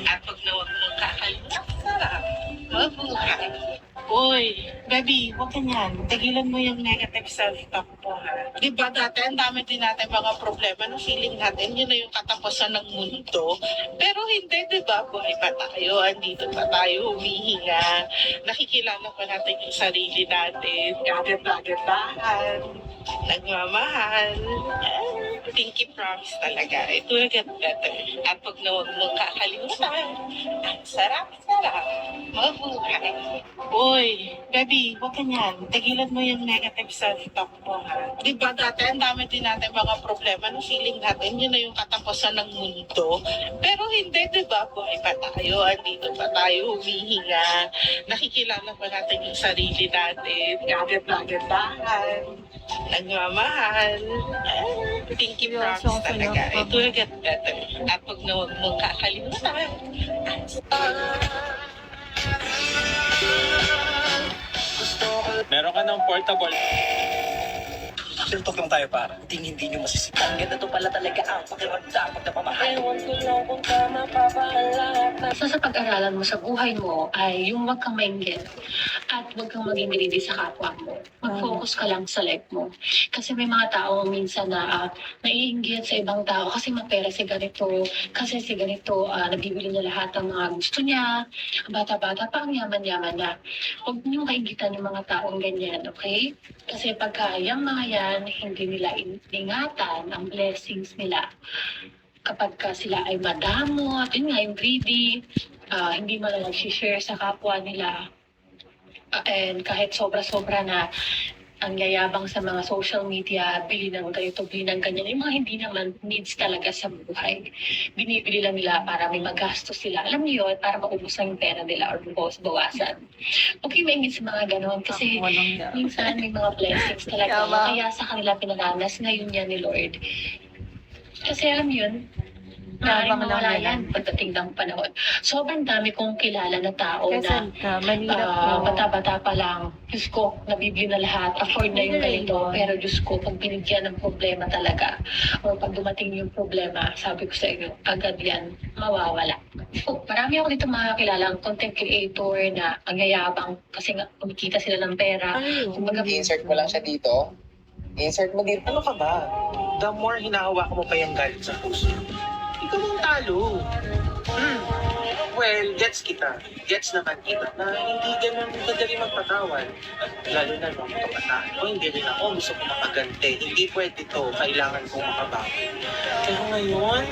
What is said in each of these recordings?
At huwag na huwag mong kakalimutan. Sarap. Mabuhay. Uy, baby, huwag ka niyan. Tigilan mo yung negative self-talk mo, ha? Di ba dati, ang dami din natin mga problema na feeling natin, yun na yung katapusan ng mundo. Pero hindi, di ba? Buhay pa tayo, andito pa tayo, humihinga. Nakikilala pa natin yung sarili natin. Gagat-gagatahan. Nagmamahal. Pinky promise talaga. It will get better. At huwag na huwag mong kakalimutan. Ang sarap-sarap. Mabuhay. Uy, baby, huwag ka niyan. Tigilan mo yung negative self-talk mo, ha? Di ba dati, ang dami din natin mga problema na feeling natin, yun na yung katapusan ng mundo. Pero hindi, di ba? Buhay pa tayo, andito pa tayo, humihinga. Nakikilala pa natin yung sarili natin. Gagat-gagatahan. Nagmamahal. Pinky promise talaga. It will get better. At huwag na huwag mong kakalimutan. Meron ka ng portable. Tiltok lang tayo para. Hindi nyo masisipan. Ganda to pala talaga ang pakiramdam pag napamahal. Ewan ko lang kung tama pa ba ang lahat na Sa pag-aralan mo sa buhay mo ay yung wag kang mainggit at wag kang maging greedy sa kapwa mo. Mag-focus ka lang sa life mo. Kasi may mga tao minsan na naiinggit sa ibang tao kasi mapera si ganito, kasi si ganito, nabibili niya lahat ng mga gusto niya, bata-bata pa, ang yaman-yaman na. Huwag niyong kainggitan yung mga taong ganyan, okay? Kasi pagka yung mga yan, hindi nila ingatan ang blessings nila kapag ka sila ay madamo at yun nga yung greedy, hindi man lang nagsishare sa kapwa nila, and kahit sobra-sobra na ang yayabang sa mga social media, bili ng ganito, bili ng ganyan, yung mga hindi naman needs talaga sa buhay. Binibili lang nila para may magastos sila. Alam niyo yun, para maubos lang yung pera nila or bawasan. Okay, maingit sa mga ganon kasi minsan may mga blessings talaga na kaya sa kanila pinananas ngayon yan ni Lord. Kasi alam yun, maaaring mawala yan pagdating ng panahon. Sobrang dami kong kilala na tao na bata-bata pa lang. Diyos ko, nabibili na lahat, afford na yung ganito. Pero Diyos ko, pag binigyan ng problema talaga, o pag dumating yung problema, sabi ko sa inyo, agad yan, mawawala. So, marami ako dito mga kilalang content creator na ang yayabang kasi nga kumikita sila ng pera. Kumbaga, I-insert mo lang siya dito. I-insert mo dito. Ano ka ba? The more hinahawakan mo pa yung galit sa puso, ikaw ang talo. Well, gets kita. Gets naman kita na hindi ganun kadali magpatawad. Lalo na nung kabataan ko, hindi rin ako gusto ko makaganti. Hindi pwede to. Kailangan kong makabawi. Kaya ngayon,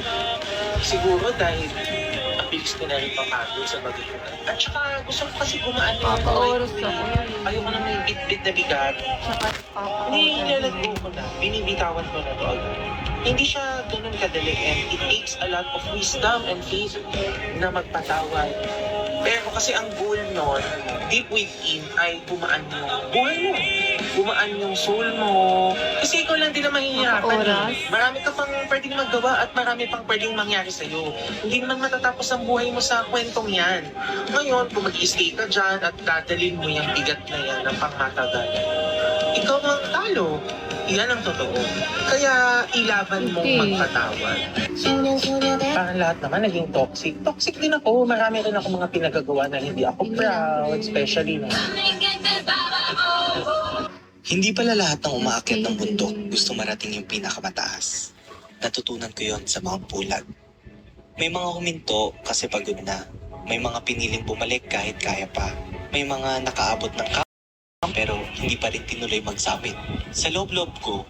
siguro dahil abilis ko na rin papagod sa bagay. At saka gusto ko kasi gumaan yung Oras buhay ko. ako. Ayoko na may bit-bit na bigat. Hindi, nilalagay ko na. Binibitawan ko na to. Hindi siya ganun kadali and it takes a lot of wisdom and faith na magpatawad. Pero kasi ang goal nun, deep within ay gumaan yung buhay mo. Gumaan yung soul mo. Kasi ikaw lang din na mahihirapan. Marami ka pang pwedeng magawa at marami pang pwedeng mangyari sa'yo. Hindi naman matatapos ang buhay mo sa kwentong yan. Ngayon, kung mag-i-stay ka dyan at dadalhin mo yung bigat na yan ng pangmatagalan, ikaw ang talo. Yan ang totoo. Kaya ilaban mong magpatawad. Parang lahat naman naging toxic. Toxic din ako. Marami rin ako mga pinagagawa na hindi ako proud. Especially na. Hindi pala lahat ng umaakyat ng bundok gusto marating yung pinakamataas. Natutunan ko yon sa mga pulag. May mga huminto kasi pagod na. May mga piniling bumalik kahit kaya pa. May mga nakaabot ng pero hindi pa rin tinuloy magsabit. Sa loob-loob ko,